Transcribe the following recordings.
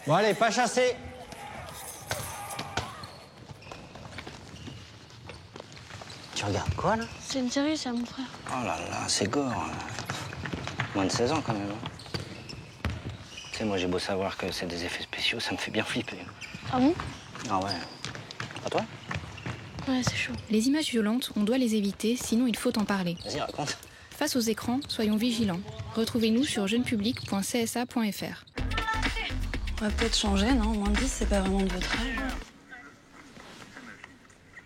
Bon allez, pas chasser. Tu regardes quoi là? C'est une série, ça, mon frère. Oh là là, c'est gore. Moins de 16 ans quand même. Tu sais, moi j'ai beau savoir que c'est des effets spéciaux, ça me fait bien flipper. Ah bon? Ah ouais. Pas toi? Ouais, c'est chaud. Les images violentes, on doit les éviter, sinon il faut en parler. Vas-y, raconte. Face aux écrans, soyons vigilants. Retrouvez-nous sur jeunepublic.csa.fr. On va peut-être changer, non? Moins de 10, c'est pas vraiment de votre âge.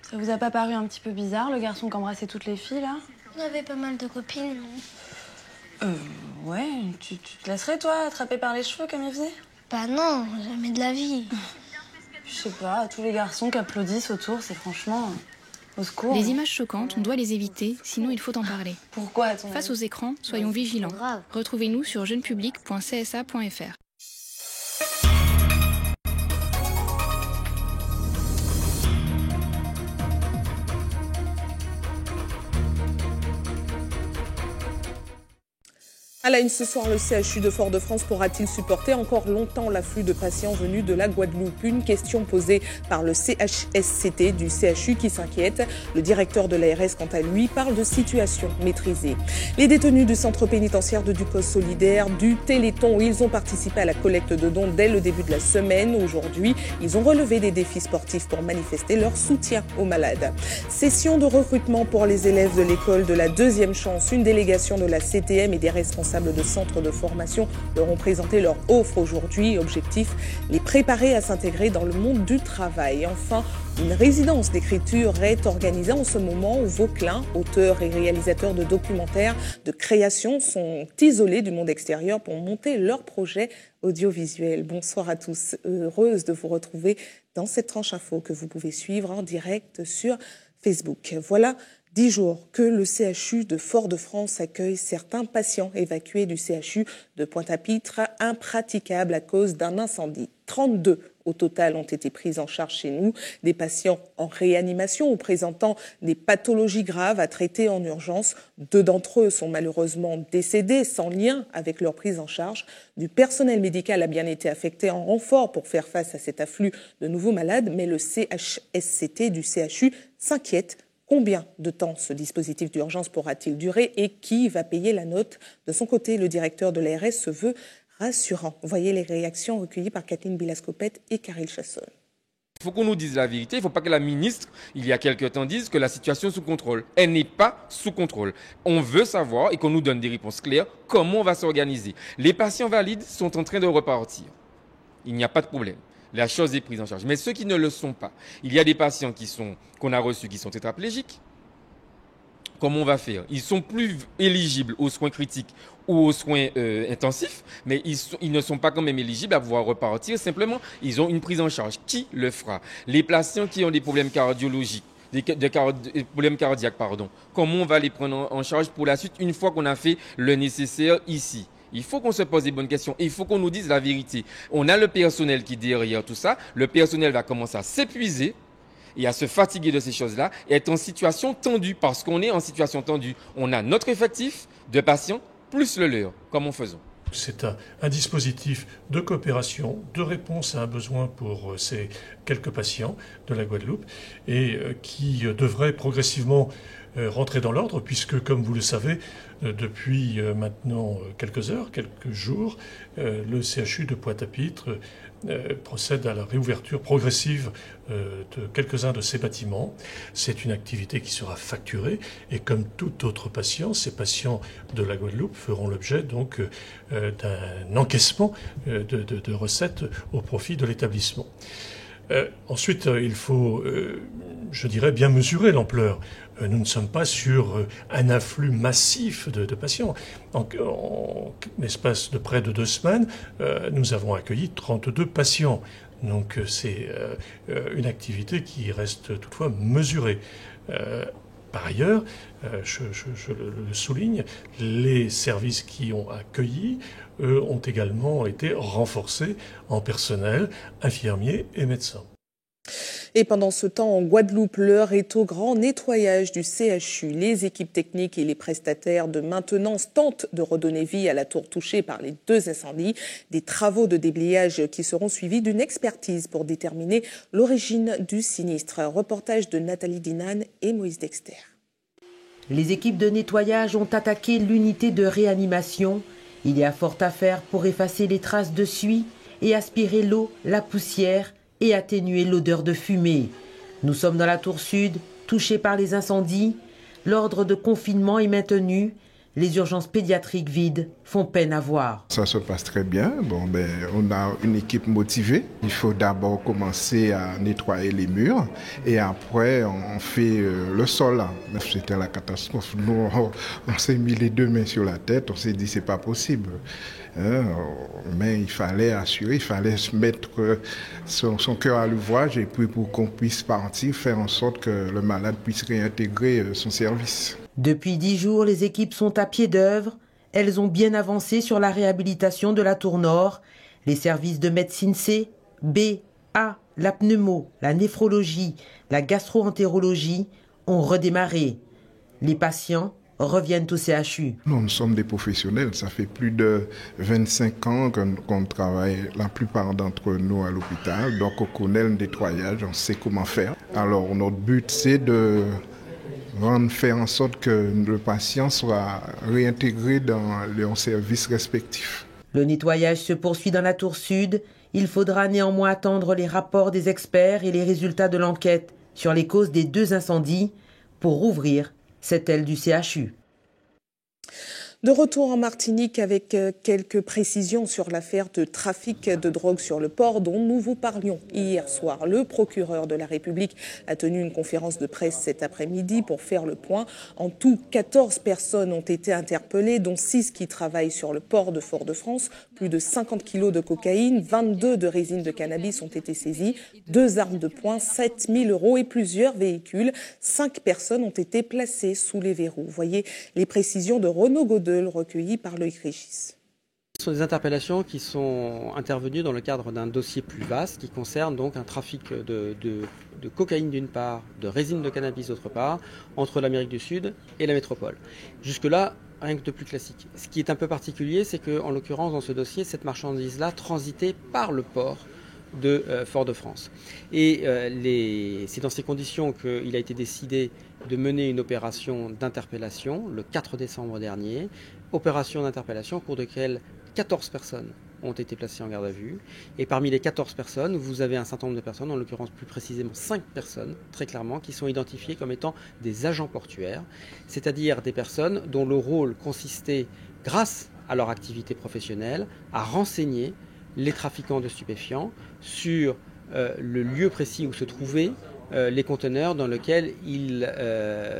Ça vous a pas paru un petit peu bizarre, le garçon qui embrassait toutes les filles, là? On avait pas mal de copines, non? Ouais, tu te laisserais, toi, attraper par les cheveux comme il faisait? Bah non, jamais de la vie. Je sais pas, tous les garçons qui applaudissent autour, c'est franchement... au secours. Les images choquantes, on doit les éviter, sinon il faut en parler. Pourquoi, à ton Face aux avis? écrans, soyons vigilants. Grave. Retrouvez-nous sur jeunepublic.csa.fr. À la une ce soir, le CHU de Fort-de-France pourra-t-il supporter encore longtemps l'afflux de patients venus de la Guadeloupe? Une question posée par le CHSCT du CHU qui s'inquiète. Le directeur de l'ARS, quant à lui, parle de situation maîtrisée. Les détenus du centre pénitentiaire de Ducos Solidaire, du Téléthon, ils ont participé à la collecte de dons dès le début de la semaine. Aujourd'hui, ils ont relevé des défis sportifs pour manifester leur soutien aux malades. Session de recrutement pour les élèves de l'école de la deuxième chance. Une délégation de la CTM et des responsables de centres de formation leur ont présenté leur offre aujourd'hui. Objectif, les préparer à s'intégrer dans le monde du travail. Enfin, une résidence d'écriture est organisée en ce moment où Vauquelin, auteurs et réalisateurs de documentaires de création, sont isolés du monde extérieur pour monter leur projet audiovisuel. Bonsoir à tous, heureuse de vous retrouver dans cette tranche info que vous pouvez suivre en direct sur Facebook. Voilà 10 jours que le CHU de Fort-de-France accueille certains patients évacués du CHU de Pointe-à-Pitre, impraticables à cause d'un incendie. 32 au total ont été pris en charge chez nous, des patients en réanimation ou présentant des pathologies graves à traiter en urgence. 2 d'entre eux sont malheureusement décédés sans lien avec leur prise en charge. Du personnel médical a bien été affecté en renfort pour faire face à cet afflux de nouveaux malades, mais le CHSCT du CHU s'inquiète. Combien de temps ce dispositif d'urgence pourra-t-il durer et qui va payer la note? De son côté, le directeur de l'ARS se veut rassurant. Voyez les réactions recueillies par Kathleen Bilascopette et Karel Chassol. Il faut qu'on nous dise la vérité. Il ne faut pas que la ministre, il y a quelque temps, dise que la situation est sous contrôle. Elle n'est pas sous contrôle. On veut savoir et qu'on nous donne des réponses claires comment on va s'organiser. Les patients valides sont en train de repartir. Il n'y a pas de problème. La chose est prise en charge. Mais ceux qui ne le sont pas, il y a des patients qu'on a reçus qui sont tétraplégiques. Comment on va faire? Ils sont plus éligibles aux soins critiques ou aux soins intensifs, mais ils ne sont pas quand même éligibles à pouvoir repartir. Simplement, ils ont une prise en charge. Qui le fera? Les patients qui ont des problèmes cardiologiques, des problèmes cardiaques, comment on va les prendre en charge pour la suite une fois qu'on a fait le nécessaire ici? Il faut qu'on se pose des bonnes questions et il faut qu'on nous dise la vérité. On a le personnel qui, derrière tout ça, le personnel va commencer à s'épuiser et à se fatiguer de ces choses-là et être en situation tendue parce qu'on est en situation tendue. On a notre effectif de patients plus le leur. Comment faisons? C'est un dispositif de coopération, de réponse à un besoin pour ces quelques patients de la Guadeloupe et qui devrait progressivement rentrer dans l'ordre puisque, comme vous le savez, depuis maintenant quelques heures, quelques jours, le CHU de Pointe-à-Pitre procède à la réouverture progressive de quelques-uns de ces bâtiments. C'est une activité qui sera facturée et comme tout autre patient, ces patients de la Guadeloupe feront l'objet donc d'un encaissement de recettes au profit de l'établissement. Ensuite, il faut, je dirais, bien mesurer l'ampleur. Nous ne sommes pas sur un afflux massif de patients. En l'espace de près de 2 semaines, nous avons accueilli 32 patients. Donc c'est une activité qui reste toutefois mesurée. Par ailleurs, je le souligne, les services qui ont accueilli ont également été renforcés en personnel, infirmiers et médecins. Et pendant ce temps, en Guadeloupe, l'heure est au grand nettoyage du CHU. Les équipes techniques et les prestataires de maintenance tentent de redonner vie à la tour touchée par les 2 incendies. Des travaux de déblayage qui seront suivis d'une expertise pour déterminer l'origine du sinistre. Un reportage de Nathalie Dinan et Moïse Dexter. Les équipes de nettoyage ont attaqué l'unité de réanimation. Il y a fort à faire pour effacer les traces de suie et aspirer l'eau, la poussière et atténuer l'odeur de fumée. Nous sommes dans la tour sud, touchée par les incendies. L'ordre de confinement est maintenu. Les urgences pédiatriques vides font peine à voir. Ça se passe très bien. On a une équipe motivée. Il faut d'abord commencer à nettoyer les murs et après on fait le sol. C'était la catastrophe. Nous, on s'est mis les 2 mains sur la tête. On s'est dit c'est pas possible. Mais il fallait assurer, il fallait se mettre son cœur à l'ouvrage et puis pour qu'on puisse partir, faire en sorte que le malade puisse réintégrer son service. Depuis 10 jours, les équipes sont à pied d'œuvre. Elles ont bien avancé sur la réhabilitation de la tour nord. Les services de médecine C, B, A, la pneumo, la néphrologie, la gastro-entérologie ont redémarré. Les patients reviennent au CHU. Nous sommes des professionnels. Ça fait plus de 25 ans qu'on travaille, la plupart d'entre nous, à l'hôpital. Donc on connaît le nettoyage, on sait comment faire. Alors notre but, c'est de faire en sorte que le patient soit réintégré dans leurs services respectifs. Le nettoyage se poursuit dans la tour sud. Il faudra néanmoins attendre les rapports des experts et les résultats de l'enquête sur les causes des 2 incendies pour rouvrir cette aile du CHU. De retour en Martinique avec quelques précisions sur l'affaire de trafic de drogue sur le port dont nous vous parlions hier soir. Le procureur de la République a tenu une conférence de presse cet après-midi pour faire le point. En tout, 14 personnes ont été interpellées, dont 6 qui travaillent sur le port de Fort-de-France. Plus de 50 kilos de cocaïne, 22 de résine de cannabis ont été saisies, 2 armes de poing, 7 000 € et plusieurs véhicules. 5 personnes ont été placées sous les verrous. Voyez les précisions de Renaud Godel, recueilli par Loïc Régis. Ce sont des interpellations qui sont intervenues dans le cadre d'un dossier plus vaste qui concerne donc un trafic de cocaïne d'une part, de résine de cannabis d'autre part, entre l'Amérique du Sud et la métropole. Jusque-là, rien que de plus classique. Ce qui est un peu particulier, c'est qu'en l'occurrence dans ce dossier, cette marchandise-là transitait par le port de Fort-de-France. Et c'est dans ces conditions qu'il a été décidé de mener une opération d'interpellation le 4 décembre dernier, opération d'interpellation au cours de laquelle 14 personnes ont été placées en garde à vue. Et parmi les 14 personnes, vous avez un certain nombre de personnes, en l'occurrence plus précisément 5 personnes, très clairement, qui sont identifiées comme étant des agents portuaires, c'est-à-dire des personnes dont le rôle consistait, grâce à leur activité professionnelle, à renseigner les trafiquants de stupéfiants sur le lieu précis où se trouvaient les conteneurs dans lesquels il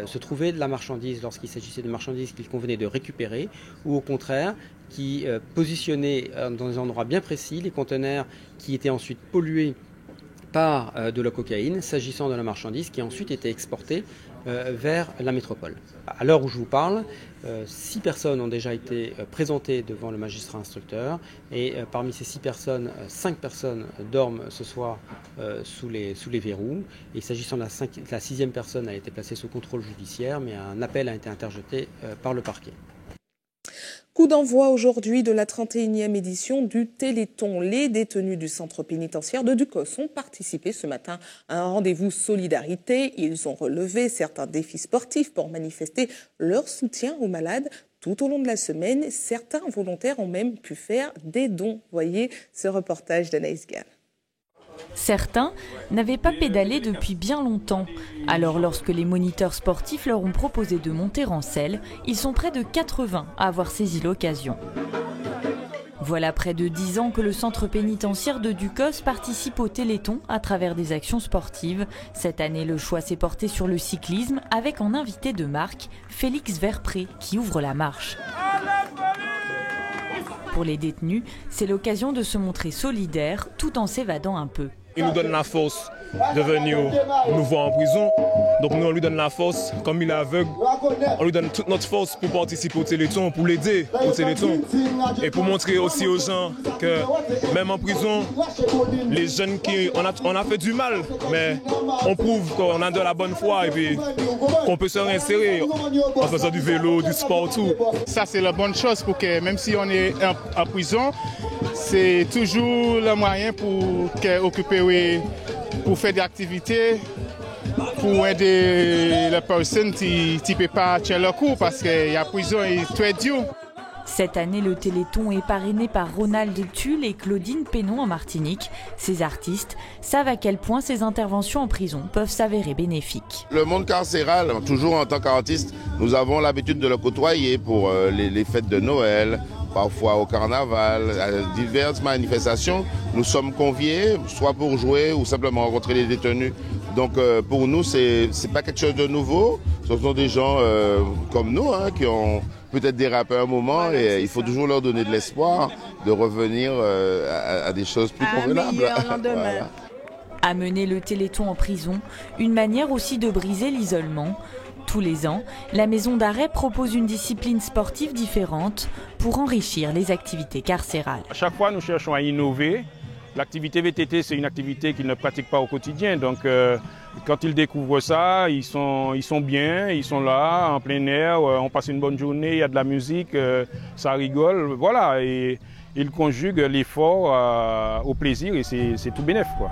se trouvait de la marchandise lorsqu'il s'agissait de marchandises qu'il convenait de récupérer ou au contraire qui positionnaient dans des endroits bien précis les conteneurs qui étaient ensuite pollués par de la cocaïne s'agissant de la marchandise qui ensuite était exportée vers la métropole. À l'heure où je vous parle, 6 personnes ont déjà été présentées devant le magistrat instructeur et parmi ces 6 personnes, 5 personnes dorment ce soir sous les verrous. Et s'agissant de la 6e personne a été placée sous contrôle judiciaire, mais un appel a été interjeté par le parquet. Coup d'envoi aujourd'hui de la 31e édition du Téléthon. Les détenus du centre pénitentiaire de Ducos ont participé ce matin à un rendez-vous solidarité. Ils ont relevé certains défis sportifs pour manifester leur soutien aux malades. Tout au long de la semaine, certains volontaires ont même pu faire des dons. Voyez ce reportage d'Anaïs Gall. Certains n'avaient pas pédalé depuis bien longtemps. Alors lorsque les moniteurs sportifs leur ont proposé de monter en selle, ils sont près de 80 à avoir saisi l'occasion. Voilà près de 10 ans que le centre pénitentiaire de Ducos participe au Téléthon à travers des actions sportives. Cette année, le choix s'est porté sur le cyclisme avec en invité de marque Félix Verpré qui ouvre la marche. Pour les détenus, c'est l'occasion de se montrer solidaires tout en s'évadant un peu. Il nous donne la force de venir nous voir en prison. Donc nous, on lui donne la force. Comme il est aveugle, on lui donne toute notre force pour participer au Téléthon, pour l'aider au Téléthon. Et pour montrer aussi aux gens que même en prison, les jeunes on a fait du mal, mais on prouve qu'on a de la bonne foi et puis qu'on peut se réinsérer en faisant du vélo, du sport, tout. Ça, c'est la bonne chose pour que même si on est en prison, c'est toujours le moyen pour occuper, pour faire des activités, pour aider les personnes qui ne peuvent pas tirer leur coup parce que la prison est très dure. Cette année, le Téléthon est parrainé par Ronald Tulle et Claudine Pénon en Martinique. Ces artistes savent à quel point ces interventions en prison peuvent s'avérer bénéfiques. Le monde carcéral, toujours en tant qu'artiste, nous avons l'habitude de le côtoyer pour les fêtes de Noël, parfois au carnaval, à diverses manifestations. Nous sommes conviés, soit pour jouer ou simplement rencontrer les détenus. Donc pour nous, c'est pas quelque chose de nouveau. Ce sont des gens comme nous qui ont peut-être dérapé un moment et il faut toujours leur donner de l'espoir de revenir à des choses plus convenables. Voilà. Amener le Téléthon en prison, une manière aussi de briser l'isolement. Tous les ans, la maison d'arrêt propose une discipline sportive différente pour enrichir les activités carcérales. À chaque fois, nous cherchons à innover. L'activité VTT, c'est une activité qu'ils ne pratiquent pas au quotidien. Donc, quand ils découvrent ça, ils sont bien, ils sont là, en plein air, on passe une bonne journée, il y a de la musique, ça rigole. Voilà, et ils conjuguent l'effort au plaisir et c'est tout bénef, quoi.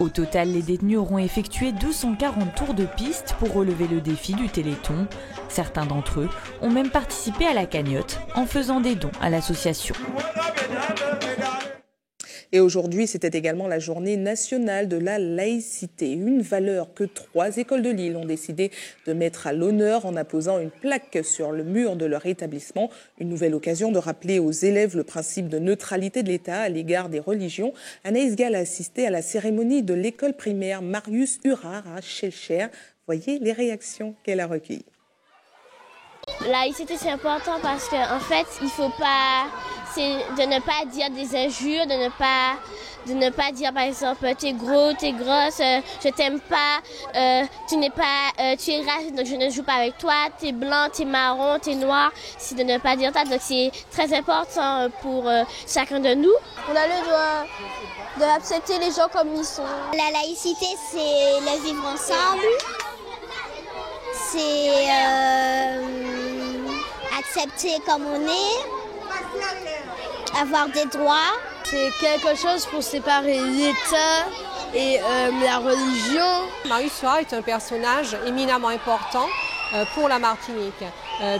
Au total, les détenus auront effectué 240 tours de piste pour relever le défi du Téléthon. Certains d'entre eux ont même participé à la cagnotte en faisant des dons à l'association. Et aujourd'hui, c'était également la journée nationale de la laïcité, une valeur que 3 écoles de Lille ont décidé de mettre à l'honneur en apposant une plaque sur le mur de leur établissement. Une nouvelle occasion de rappeler aux élèves le principe de neutralité de l'État à l'égard des religions. Anaïs Gall a assisté à la cérémonie de l'école primaire Marius Hurard à Schellcher. Voyez les réactions qu'elle a recueillies. La laïcité, c'est important parce qu'en fait, il faut pas, c'est de ne pas dire des injures, de ne pas dire par exemple t'es gros, t'es grosse, je t'aime pas, tu es raciste donc je ne joue pas avec toi, t'es blanc, t'es marron, t'es noir, c'est de ne pas dire ça. Donc c'est très important pour chacun de nous. On a le droit d'accepter les gens comme ils sont. La laïcité, c'est le vivre ensemble. C'est accepter comme on est, avoir des droits. C'est quelque chose pour séparer l'État et la religion. Marius Hurard est un personnage éminemment important pour la Martinique,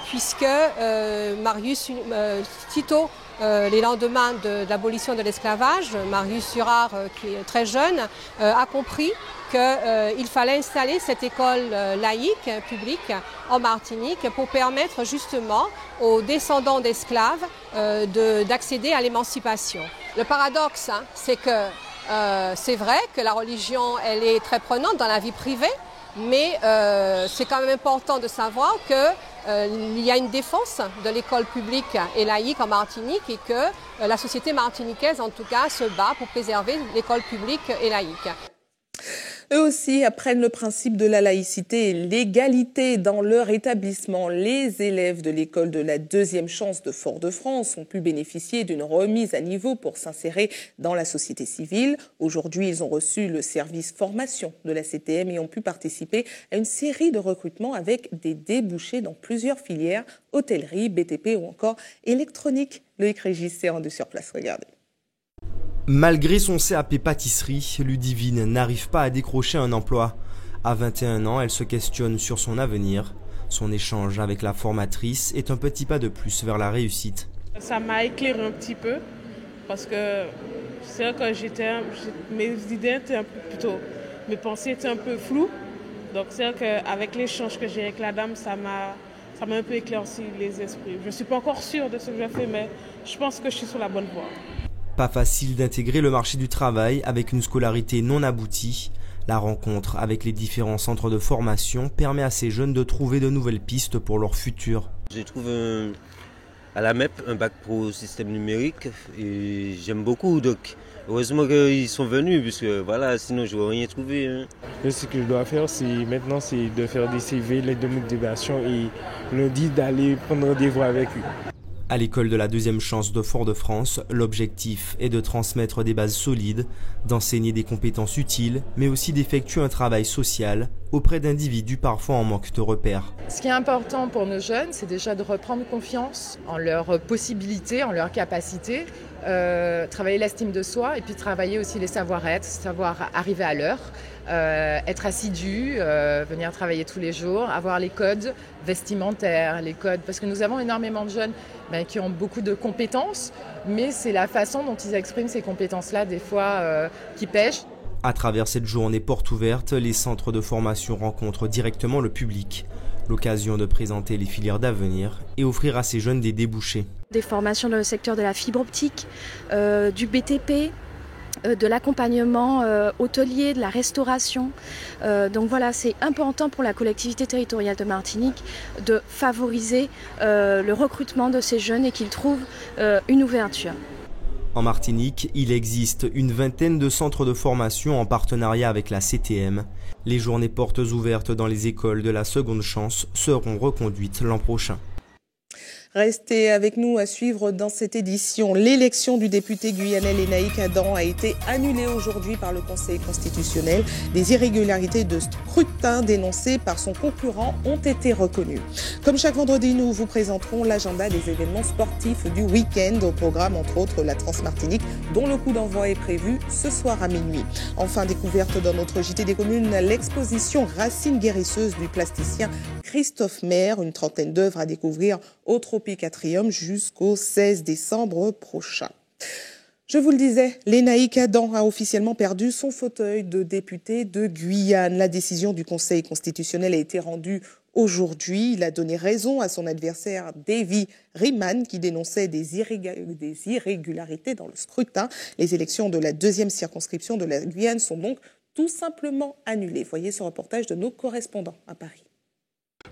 puisque Marius, sitôt les lendemains de l'abolition de l'esclavage, Marius Hurard, qui est très jeune, a compris qu'il fallait installer cette école laïque, publique, en Martinique pour permettre justement aux descendants d'esclaves d'accéder à l'émancipation. Le paradoxe, c'est que c'est vrai que la religion, elle est très prenante dans la vie privée, mais c'est quand même important de savoir qu'il y a une défense de l'école publique et laïque en Martinique et que la société martiniquaise, en tout cas, se bat pour préserver l'école publique et laïque. Eux aussi apprennent le principe de la laïcité et l'égalité dans leur établissement. Les élèves de l'école de la deuxième chance de Fort-de-France ont pu bénéficier d'une remise à niveau pour s'insérer dans la société civile. Aujourd'hui, ils ont reçu le service formation de la CTM et ont pu participer à une série de recrutements avec des débouchés dans plusieurs filières, hôtellerie, BTP ou encore électronique. Loïc Régis s'est rendu sur place, regardez. Malgré son CAP pâtisserie, Ludivine n'arrive pas à décrocher un emploi. À 21 ans, elle se questionne sur son avenir. Son échange avec la formatrice est un petit pas de plus vers la réussite. Ça m'a éclairé un petit peu parce que c'est vrai que mes idées étaient un peu plutôt, mes pensées étaient un peu floues. Donc c'est vrai qu'avec l'échange que j'ai avec la dame, ça m'a un peu éclairci les esprits. Je ne suis pas encore sûre de ce que je fais, mais je pense que je suis sur la bonne voie. Pas facile d'intégrer le marché du travail avec une scolarité non aboutie. La rencontre avec les différents centres de formation permet à ces jeunes de trouver de nouvelles pistes pour leur futur. J'ai trouvé à la MEP un bac pro système numérique et j'aime beaucoup. Donc Heureusement qu'ils sont venus, puisque voilà, sinon je n'aurais rien trouvé. Hein. Ce que je dois faire, maintenant, c'est de faire des CV, lettres de motivation et lundi d'aller prendre rendez-vous avec eux. À l'école de la deuxième chance de Fort-de-France, l'objectif est de transmettre des bases solides, d'enseigner des compétences utiles, mais aussi d'effectuer un travail social auprès d'individus parfois en manque de repères. Ce qui est important pour nos jeunes, c'est déjà de reprendre confiance en leurs possibilités, en leurs capacités, travailler l'estime de soi et puis travailler aussi les savoir-être, savoir arriver à l'heure, être assidu, venir travailler tous les jours, avoir les codes vestimentaires, les codes, parce que nous avons énormément de jeunes qui ont beaucoup de compétences, mais c'est la façon dont ils expriment ces compétences-là des fois qui pêchent. À travers cette journée porte ouverte, les centres de formation rencontrent directement le public. L'occasion de présenter les filières d'avenir et offrir à ces jeunes des débouchés. Des formations dans le secteur de la fibre optique, du BTP, de l'accompagnement hôtelier, de la restauration. Donc voilà, c'est important pour la collectivité territoriale de Martinique de favoriser le recrutement de ces jeunes et qu'ils trouvent une ouverture. En Martinique, il existe une vingtaine de centres de formation en partenariat avec la CTM. Les journées portes ouvertes dans les écoles de la seconde chance seront reconduites l'an prochain. Restez avec nous à suivre dans cette édition. L'élection du député guyanais Lénaïque Adam a été annulée aujourd'hui par le Conseil constitutionnel. Des irrégularités de scrutin dénoncées par son concurrent ont été reconnues. Comme chaque vendredi, nous vous présenterons l'agenda des événements sportifs du week-end. Au programme, entre autres, la Transmartinique, dont le coup d'envoi est prévu ce soir à minuit. Enfin, découverte dans notre JT des communes, l'exposition Racines guérisseuses du plasticien Christophe Maire. Une trentaine d'œuvres à découvrir au Tropicatrium jusqu'au 16 décembre prochain. Je vous le disais, Lénaïque Adam a officiellement perdu son fauteuil de député de Guyane. La décision du Conseil constitutionnel a été rendue aujourd'hui. Il a donné raison à son adversaire Davy Riemann qui dénonçait des irrégularités dans le scrutin. Les élections de la deuxième circonscription de la Guyane sont donc tout simplement annulées. Voyez ce reportage de nos correspondants à Paris.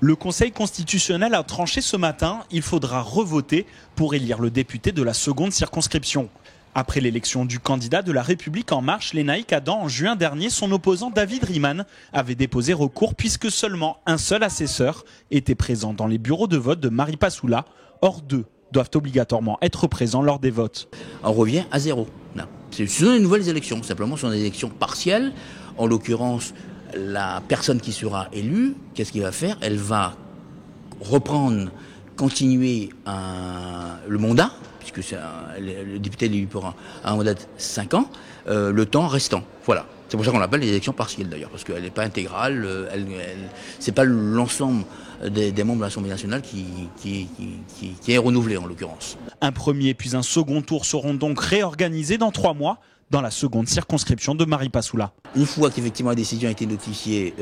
Le Conseil constitutionnel a tranché ce matin, il faudra revoter pour élire le député de la seconde circonscription. Après l'élection du candidat de la République en marche, Lénaïque Adam, en juin dernier, son opposant David Riemann avait déposé recours puisque seulement un seul assesseur était présent dans les bureaux de vote de Maripasoula. Or, deux doivent obligatoirement être présents lors des votes. On revient à zéro. Ce sont de nouvelles élections, simplement ce sont des élections partielles. En l'occurrence, la personne qui sera élue, qu'est-ce qu'il va faire? Elle va reprendre, continuer le mandat, puisque le député est élu pour un mandat de 5 ans, le temps restant. Voilà. C'est pour ça qu'on l'appelle les élections partielles d'ailleurs, parce qu'elle n'est pas intégrale, c'est pas l'ensemble des membres de l'Assemblée nationale qui est renouvelé en l'occurrence. Un premier puis un second tour seront donc réorganisés dans 3 mois dans la seconde circonscription de Maripasoula. Une fois qu'effectivement la décision a été notifiée,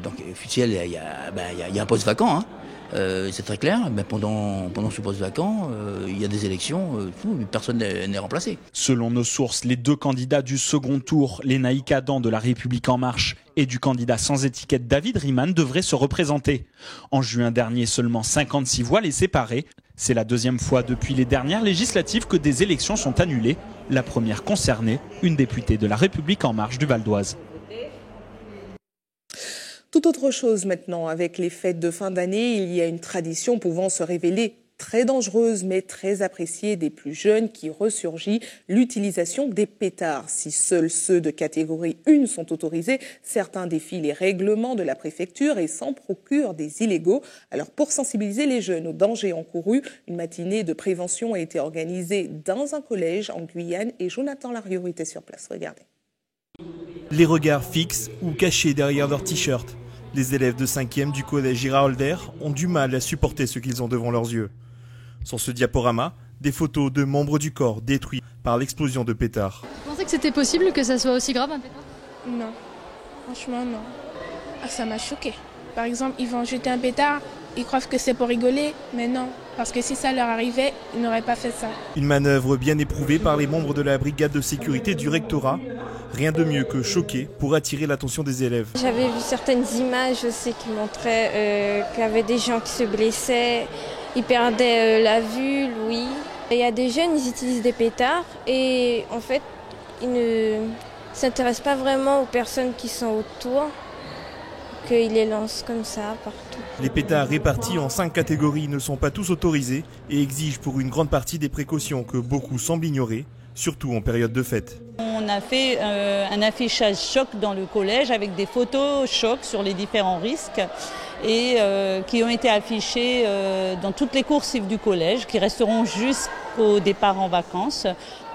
donc officielle, il y a un poste vacant. C'est très clair. Mais pendant ce poste vacant, il y a des élections, personne n'est remplacé. Selon nos sources, les 2 candidats du second tour, Lénaïque Adam de la République en marche et du candidat sans étiquette David Riemann, devraient se représenter. En juin dernier, seulement 56 voix les séparaient. C'est la deuxième fois depuis les dernières législatives que des élections sont annulées. La première concernait une députée de la République en marche du Val d'Oise. Tout autre chose maintenant, avec les fêtes de fin d'année, il y a une tradition pouvant se révéler très dangereuse mais très appréciée des plus jeunes qui ressurgit, l'utilisation des pétards. Si seuls ceux de catégorie 1 sont autorisés, certains défient les règlements de la préfecture et s'en procurent des illégaux. Alors pour sensibiliser les jeunes aux dangers encourus, une matinée de prévention a été organisée dans un collège en Guyane et Jonathan Lariot était sur place. Regardez. Les regards fixes ou cachés derrière leur t-shirt. Les élèves de 5e du collège Girard-Holder ont du mal à supporter ce qu'ils ont devant leurs yeux. Sur ce diaporama, des photos de membres du corps détruits par l'explosion de pétards. Vous pensez que c'était possible que ça soit aussi grave un pétard? Non, franchement non. Ça m'a choqué. Par exemple, ils vont jeter un pétard, ils croient que c'est pour rigoler, mais non. Parce que si ça leur arrivait, ils n'auraient pas fait ça. Une manœuvre bien éprouvée par les membres de la brigade de sécurité du rectorat. Rien de mieux que choquer pour attirer l'attention des élèves. J'avais vu certaines images aussi qui montraient qu'il y avait des gens qui se blessaient, ils perdaient la vue, l'ouïe. Il y a des jeunes, ils utilisent des pétards et en fait, il ne s'intéresse pas vraiment aux personnes qui sont autour, qu'il les lance comme ça partout. Les pétards répartis en 5 catégories ne sont pas tous autorisés et exigent pour une grande partie des précautions que beaucoup semblent ignorer, surtout en période de fête. On a fait un affichage choc dans le collège avec des photos choc sur les différents risques et qui ont été affichés dans toutes les coursives du collège, qui resteront jusqu'au départ en vacances,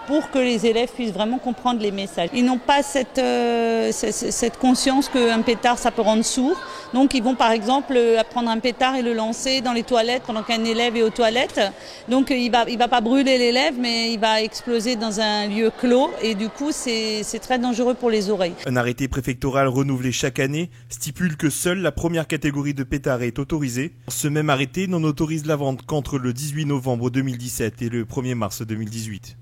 pour que les élèves puissent vraiment comprendre les messages. Ils n'ont pas cette conscience qu'un pétard, ça peut rendre sourd. Donc ils vont par exemple prendre un pétard et le lancer dans les toilettes pendant qu'un élève est aux toilettes. Donc il va pas brûler l'élève, mais il va exploser dans un lieu clos. Et du coup, c'est très dangereux pour les oreilles. Un arrêté préfectoral renouvelé chaque année stipule que seule la première catégorie de pétards est autorisée. Ce même arrêté n'en autorise la vente qu'entre le 18 novembre 2017 et le 1er mars 2018.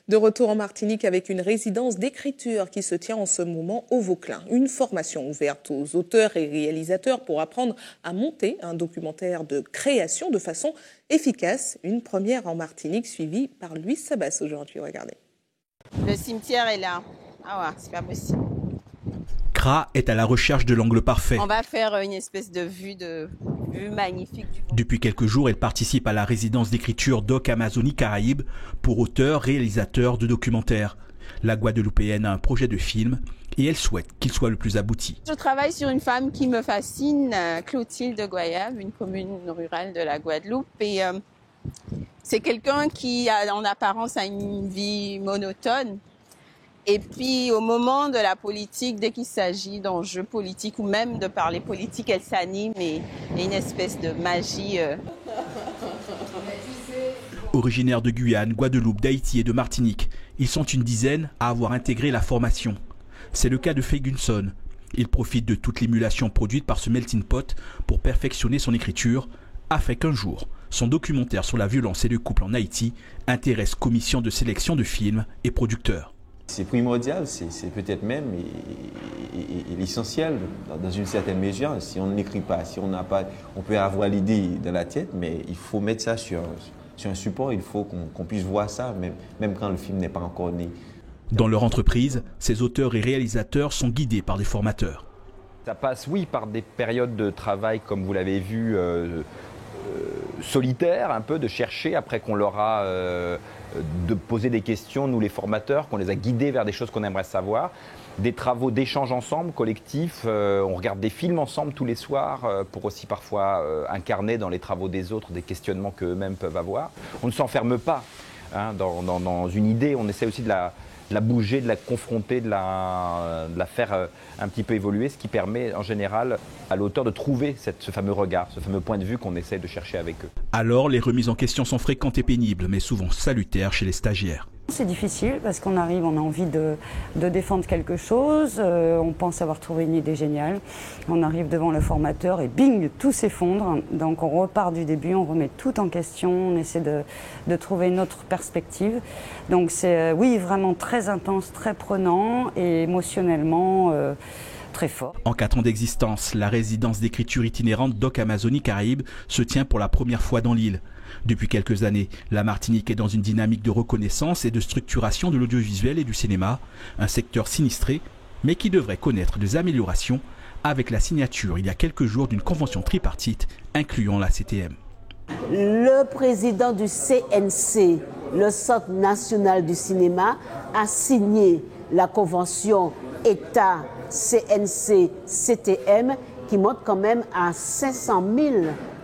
De retour en Martinique avec une résidence d'écriture qui se tient en ce moment au Vauclin. Une formation ouverte aux auteurs et réalisateurs pour apprendre à monter un documentaire de création de façon efficace. Une première en Martinique suivie par Louis Sabas aujourd'hui. Regardez. Le cimetière est là. Ah ouais, c'est pas possible. Kra est à la recherche de l'angle parfait. On va faire une espèce de vue magnifique. Depuis quelques jours, elle participe à la résidence d'écriture Doc Amazonie Caraïbes pour auteurs, réalisateurs de documentaires. La Guadeloupéenne a un projet de film et elle souhaite qu'il soit le plus abouti. Je travaille sur une femme qui me fascine, Clotilde de Goyave, une commune rurale de la Guadeloupe. Et c'est quelqu'un qui, en apparence, a une vie monotone. Et puis, au moment de la politique, dès qu'il s'agit d'enjeux politiques ou même de parler politique, elle s'anime et il y a une espèce de magie. Originaires de Guyane, Guadeloupe, d'Haïti et de Martinique, ils sont une dizaine à avoir intégré la formation. C'est le cas de Fegunson. Il profite de toute l'émulation produite par ce melting pot pour perfectionner son écriture, afin qu'un jour, son documentaire sur la violence et le couple en Haïti intéresse commission de sélection de films et producteurs. C'est primordial, c'est peut-être même l'essentiel dans une certaine mesure. Si on n'écrit pas, si on n'a pas, on peut avoir l'idée dans la tête, mais il faut mettre ça sur un support, il faut qu'on puisse voir ça, même quand le film n'est pas encore né. Dans leur entreprise, ces auteurs et réalisateurs sont guidés par des formateurs. Ça passe, oui, par des périodes de travail, comme vous l'avez vu, solitaires, un peu, de chercher, après qu'on leur a de poser des questions, nous les formateurs, qu'on les a guidés vers des choses qu'on aimerait savoir. Des travaux d'échange ensemble, collectifs, on regarde des films ensemble tous les soirs pour aussi parfois incarner dans les travaux des autres des questionnements qu'eux-mêmes peuvent avoir. On ne s'enferme pas dans une idée, on essaie aussi de la bouger, de la confronter, de la faire un petit peu évoluer, ce qui permet en général à l'auteur de trouver ce fameux regard, ce fameux point de vue qu'on essaie de chercher avec eux. Alors les remises en question sont fréquentes et pénibles, mais souvent salutaires chez les stagiaires. C'est difficile parce qu'on arrive, on a envie de défendre quelque chose, on pense avoir trouvé une idée géniale, on arrive devant le formateur et bing, tout s'effondre. Donc on repart du début, on remet tout en question, on essaie de trouver une autre perspective. Donc c'est oui, vraiment très intense, très prenant et émotionnellement très fort. En 4 ans d'existence, la résidence d'écriture itinérante Doc Amazonie Caraïbes se tient pour la première fois dans l'île. Depuis quelques années, la Martinique est dans une dynamique de reconnaissance et de structuration de l'audiovisuel et du cinéma, un secteur sinistré, mais qui devrait connaître des améliorations avec la signature il y a quelques jours d'une convention tripartite incluant la CTM. Le président du CNC, le Centre national du cinéma, a signé la convention État CNC-CTM qui monte quand même à 500 000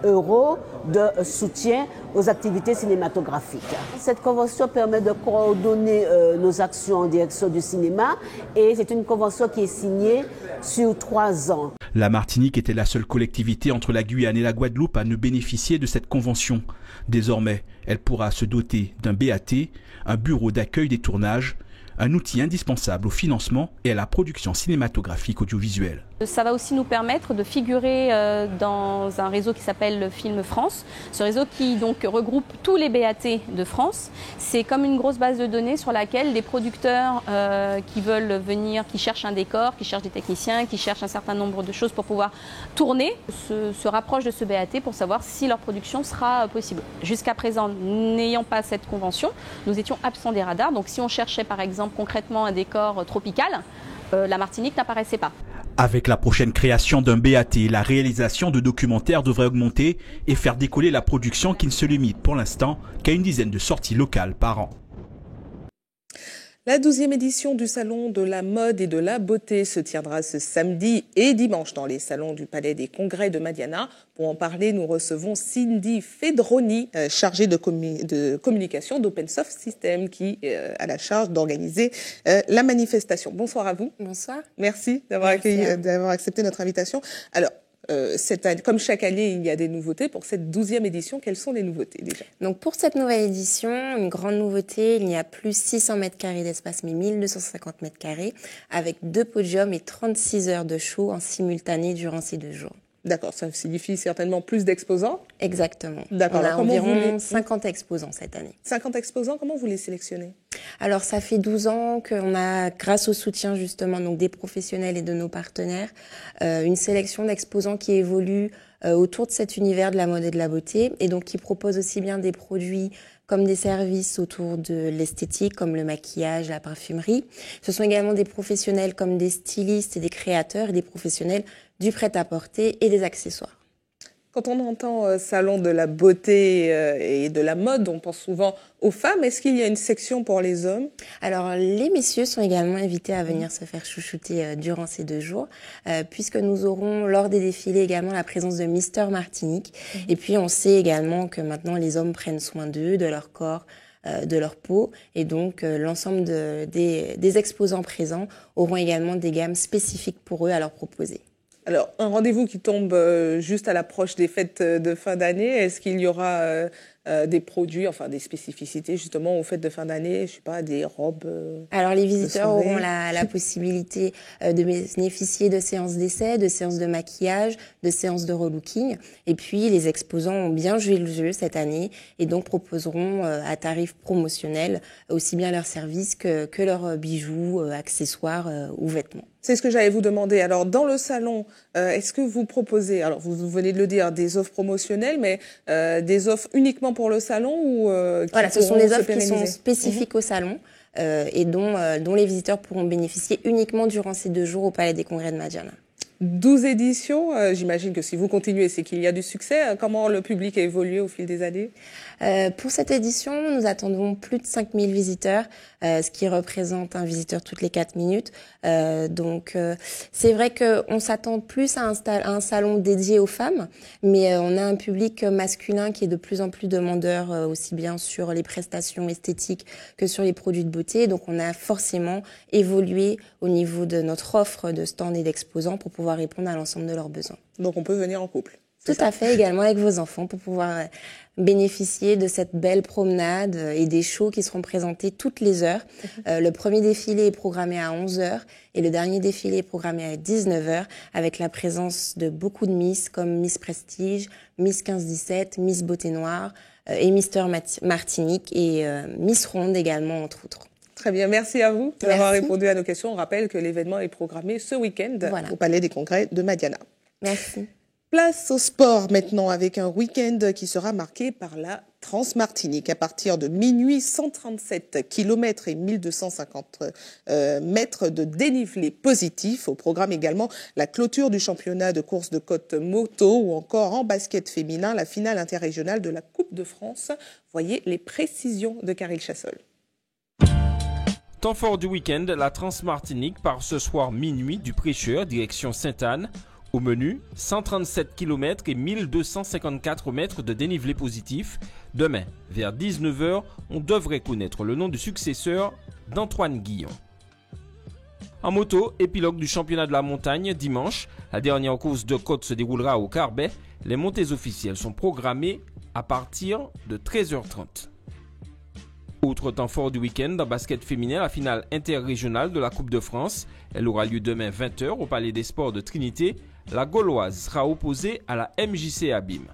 € de soutien aux activités cinématographiques. Cette convention permet de coordonner nos actions en direction du cinéma et c'est une convention qui est signée sur 3 ans. La Martinique était la seule collectivité entre la Guyane et la Guadeloupe à ne bénéficier de cette convention. Désormais, elle pourra se doter d'un BAT, un bureau d'accueil des tournages, un outil indispensable au financement et à la production cinématographique audiovisuelle. Ça va aussi nous permettre de figurer dans un réseau qui s'appelle Film France. Ce réseau qui donc regroupe tous les BAT de France. C'est comme une grosse base de données sur laquelle des producteurs qui veulent venir, qui cherchent un décor, qui cherchent des techniciens, qui cherchent un certain nombre de choses pour pouvoir tourner, se rapprochent de ce BAT pour savoir si leur production sera possible. Jusqu'à présent, n'ayant pas cette convention, nous étions absents des radars. Donc si on cherchait par exemple concrètement un décor tropical, la Martinique n'apparaissait pas. Avec la prochaine création d'un BAT, la réalisation de documentaires devrait augmenter et faire décoller la production qui ne se limite pour l'instant qu'à une dizaine de sorties locales par an. La 12e édition du Salon de la mode et de la beauté se tiendra ce samedi et dimanche dans les salons du Palais des Congrès de Madiana. Pour en parler, nous recevons Cindy Fedroni, chargée de communication d'Opensoft System, qui a la charge d'organiser la manifestation. Bonsoir à vous. Bonsoir. Merci d'avoir accepté notre invitation. Alors, cette année, comme chaque année, il y a des nouveautés. Pour cette 12e édition, quelles sont les nouveautés déjà? Donc pour cette nouvelle édition, une grande nouveauté, il y a plus 600 mètres carrés d'espace, mais 1250 mètres carrés, avec 2 podiums et 36 heures de show en simultané durant ces 2 jours. D'accord, ça signifie certainement plus d'exposants? Exactement. D'accord. On a environ 50 exposants cette année. 50 exposants, comment vous les sélectionnez? Alors, ça fait 12 ans qu'on a, grâce au soutien justement donc des professionnels et de nos partenaires, une sélection d'exposants qui évolue autour de cet univers de la mode et de la beauté, et donc qui propose aussi bien des produits comme des services autour de l'esthétique, comme le maquillage, la parfumerie. Ce sont également des professionnels comme des stylistes et des créateurs, et des professionnels du prêt-à-porter et des accessoires. Quand on entend salon de la beauté et de la mode, on pense souvent aux femmes. Est-ce qu'il y a une section pour les hommes? Alors, les messieurs sont également invités à venir se faire chouchouter durant ces 2 jours, puisque nous aurons lors des défilés également la présence de Mister Martinique. Et puis, on sait également que maintenant, les hommes prennent soin d'eux, de leur corps, de leur peau, et donc l'ensemble des exposants présents auront également des gammes spécifiques pour eux à leur proposer. Alors, un rendez-vous qui tombe juste à l'approche des fêtes de fin d'année, est-ce qu'il y aura des produits, enfin des spécificités justement aux fêtes de fin d'année, je sais pas, des robes Alors, les visiteurs auront la possibilité de bénéficier de séances d'essai, de séances de maquillage, de séances de relooking. Et puis, les exposants ont bien joué le jeu cette année et donc proposeront à tarif promotionnel aussi bien leurs services que leurs bijoux, accessoires ou vêtements. C'est ce que j'allais vous demander. Alors, dans le salon, est-ce que vous proposez, alors vous venez de le dire, des offres promotionnelles, mais des offres uniquement pour le salon ou Voilà, ce sont des offres qui sont spécifiques au salon et dont les visiteurs pourront bénéficier uniquement durant ces 2 jours au Palais des Congrès de Madiana. 12 éditions, j'imagine que si vous continuez, c'est qu'il y a du succès. Comment le public a évolué au fil des années? Pour cette édition, nous attendons plus de 5000 visiteurs, ce qui représente un visiteur toutes les 4 minutes. Donc, c'est vrai qu'on s'attend plus à un salon dédié aux femmes, mais on a un public masculin qui est de plus en plus demandeur, aussi bien sur les prestations esthétiques que sur les produits de beauté. Donc, on a forcément évolué au niveau de notre offre de stands et d'exposants pour pouvoir répondre à l'ensemble de leurs besoins. Donc, on peut venir en couple? Tout à fait, également avec vos enfants pour pouvoir bénéficier de cette belle promenade et des shows qui seront présentés toutes les heures. Le premier défilé est programmé à 11h et le dernier défilé est programmé à 19h avec la présence de beaucoup de Miss comme Miss Prestige, Miss 15-17, Miss Beauté Noire et Mister Martinique et Miss Ronde également entre autres. Très bien, merci à vous d'avoir répondu à nos questions. On rappelle que l'événement est programmé ce week-end au Palais des Congrès de Madiana. Merci. Place au sport maintenant avec un week-end qui sera marqué par la Transmartinique. À partir de minuit, 137 km et 1250 mètres de dénivelé positif. Au programme également la clôture du championnat de course de côte moto ou encore en basket féminin, la finale interrégionale de la Coupe de France. Voyez les précisions de Karil Chassol. Temps fort du week-end, la Transmartinique part ce soir minuit du Prêcheur, direction Sainte-Anne. Au menu, 137 km et 1254 mètres de dénivelé positif. Demain, vers 19h, on devrait connaître le nom du successeur d'Antoine Guillon. En moto, épilogue du championnat de la montagne dimanche. La dernière course de côte se déroulera au Carbet. Les montées officielles sont programmées à partir de 13h30. Autre temps fort du week-end, en basket féminin, la finale interrégionale de la Coupe de France. Elle aura lieu demain 20h au Palais des Sports de Trinité. La Gauloise sera opposée à la MJC Abîme.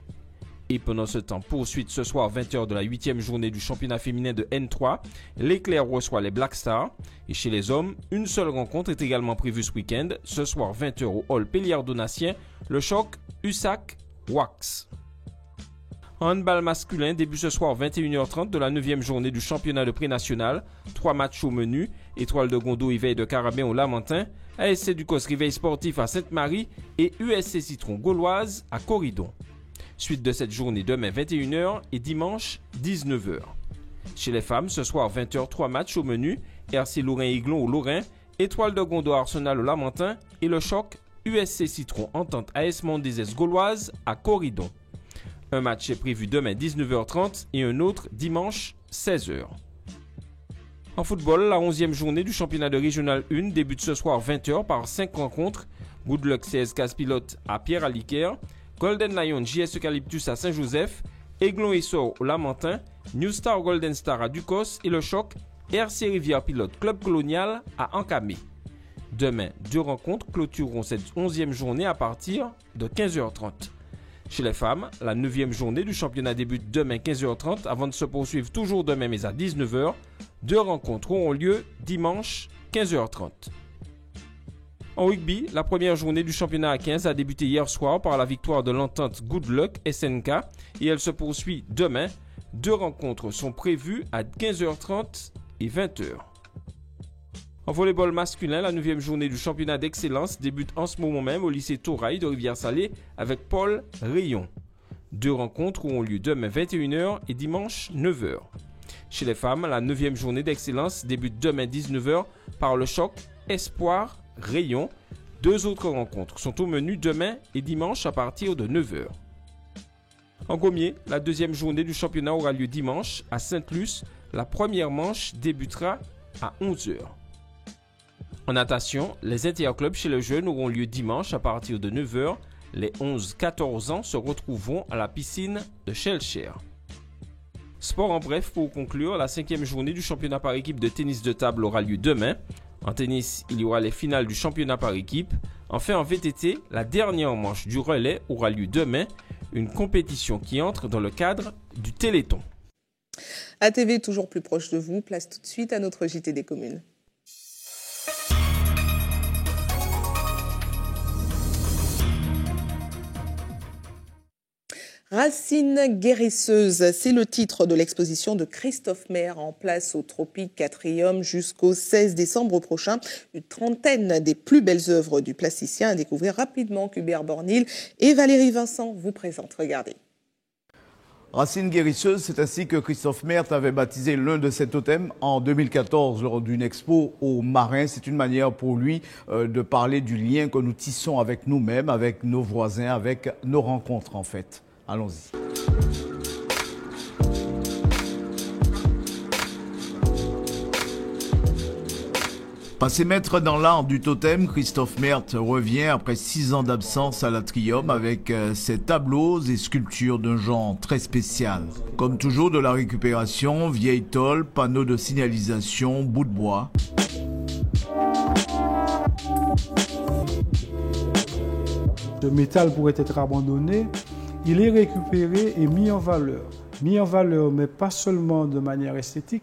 Et pendant ce temps, poursuite ce soir 20h de la 8e journée du championnat féminin de N3. L'Éclair reçoit les Black Stars. Et chez les hommes, une seule rencontre est également prévue ce week-end. Ce soir 20h au hall Péliard-Donatien, le choc USAC-Wax. En handball masculin, début ce soir 21h30 de la 9e journée du championnat de pré-national. 3 matchs au menu. Étoile de Gondo, Éveil de Carabin au Lamentin. ASC Ducos Réveil Sportif à Sainte-Marie. Et USC Citron Gauloise à Corridon. Suite de cette journée demain 21h et dimanche 19h. Chez les femmes, ce soir 20h, 3 matchs au menu. RC Lorrain-Aiglon au Lorrain. Étoile de Gondo Arsenal au Lamentin. Et le choc USC Citron Entente AS Mondézès Gauloise à Corridon. Un match est prévu demain 19h30 et un autre dimanche 16h. En football, la 11e journée du championnat de Régional 1 débute ce soir 20h par 5 rencontres. Good Luck CS Casse-Pilote à Pierre-Aliquer, Golden Lion JS Eucalyptus à Saint-Joseph, Aiglon Essor au Lamentin, New Star Golden Star à Ducos et le choc RC Rivière Pilote Club Colonial à Ancamé. Demain, 2 rencontres clôtureront cette 11e journée à partir de 15h30. Chez les femmes, la 9e journée du championnat débute demain 15h30 avant de se poursuivre toujours demain mais à 19h. 2 rencontres auront lieu dimanche 15h30. En rugby, la première journée du championnat à 15 a débuté hier soir par la victoire de l'entente Good Luck SNK et elle se poursuit demain. 2 rencontres sont prévues à 15h30 et 20h. En volleyball masculin, la 9e journée du championnat d'excellence débute en ce moment même au lycée Torail de Rivière-Salée avec Paul Rayon. 2 rencontres auront lieu demain 21h et dimanche 9h. Chez les femmes, la 9e journée d'excellence débute demain 19h par le choc Espoir Rayon. 2 autres rencontres sont au menu demain et dimanche à partir de 9h. En Gommiers, la 2e journée du championnat aura lieu dimanche à Sainte-Luce. La première manche débutera à 11h. En natation, les interclubs chez les jeunes auront lieu dimanche à partir de 9h. Les 11-14 ans se retrouveront à la piscine de Shellshare. Sport en bref, pour conclure, la 5e journée du championnat par équipe de tennis de table aura lieu demain. En tennis, il y aura les finales du championnat par équipe. Enfin, en VTT, la dernière manche du relais aura lieu demain, une compétition qui entre dans le cadre du Téléthon. ATV toujours plus proche de vous, place tout de suite à notre JT des communes. Racines guérisseuse, c'est le titre de l'exposition de Christophe Maire en place au Tropique Quatrium jusqu'au 16 décembre prochain. Une trentaine des plus belles œuvres du plasticien à découvrir rapidement qu'Hubert Bornil et Valérie Vincent vous présentent. Regardez. Racines guérisseuses, c'est ainsi que Christophe Maire avait baptisé l'un de ses totems en 2014 lors d'une expo au Marin. C'est une manière pour lui de parler du lien que nous tissons avec nous-mêmes, avec nos voisins, avec nos rencontres en fait. Allons-y. Passé maître dans l'art du totem, Christophe Maire revient après 6 ans d'absence à l'Atrium avec ses tableaux et sculptures d'un genre très spécial. Comme toujours de la récupération, vieille tôle, panneaux de signalisation, bout de bois. Le métal pourrait être abandonné. Il est récupéré et mis en valeur. Mis en valeur, mais pas seulement de manière esthétique,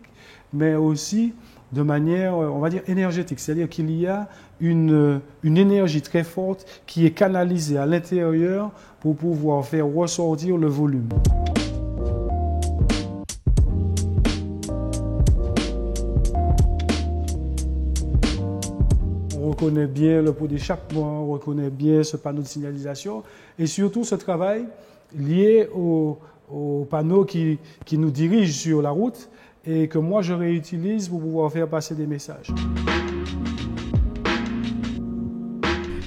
mais aussi de manière, on va dire, énergétique. C'est-à-dire qu'il y a une énergie très forte qui est canalisée à l'intérieur pour pouvoir faire ressortir le volume. On reconnaît bien le pot d'échappement, on reconnaît bien ce panneau de signalisation et surtout ce travail lié au panneau qui nous dirige sur la route et que moi je réutilise pour pouvoir faire passer des messages.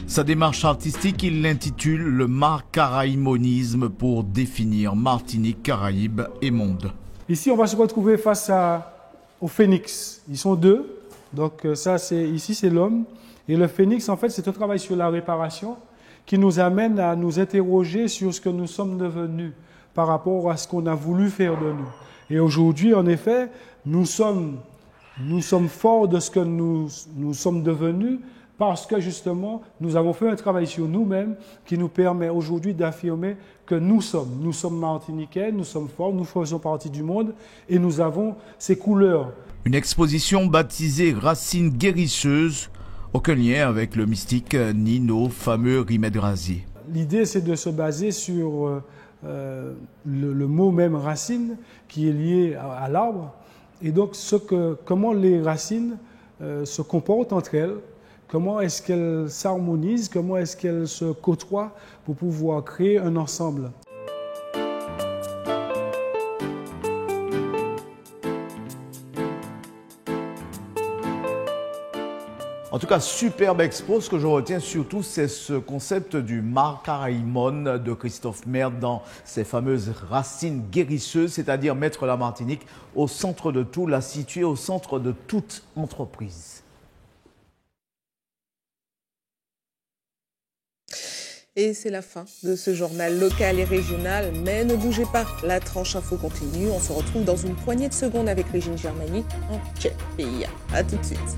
Sa démarche artistique, il l'intitule le marcaraïmonisme pour définir Martinique, Caraïbes et monde. Ici, on va se retrouver face au phénix. Ils sont 2. Donc ça, ici, c'est l'homme. Et le phénix, en fait, c'est un travail sur la réparation qui nous amène à nous interroger sur ce que nous sommes devenus par rapport à ce qu'on a voulu faire de nous. Et aujourd'hui, en effet, nous sommes forts de ce que nous sommes devenus parce que justement, nous avons fait un travail sur nous-mêmes qui nous permet aujourd'hui d'affirmer que nous sommes martiniquais, nous sommes forts, nous faisons partie du monde et nous avons ces couleurs. Une exposition baptisée Racines guérisseuses, aucun lien avec le mystique ni nos fameux remèdes rasiers. L'idée, c'est de se baser sur le mot même racine qui est lié à l'arbre. Et donc, comment les racines se comportent entre elles, comment est-ce qu'elles s'harmonisent, comment est-ce qu'elles se côtoient pour pouvoir créer un ensemble. En tout cas, superbe expo. Ce que je retiens surtout, c'est ce concept du Marcaraïmon de Christophe Merthe dans ses fameuses racines guérisseuses, c'est-à-dire mettre la Martinique au centre de tout, la situer au centre de toute entreprise. Et c'est la fin de ce journal local et régional. Mais ne bougez pas, la tranche info continue. On se retrouve dans une poignée de secondes avec Régine Germani en Tchèque. A tout de suite.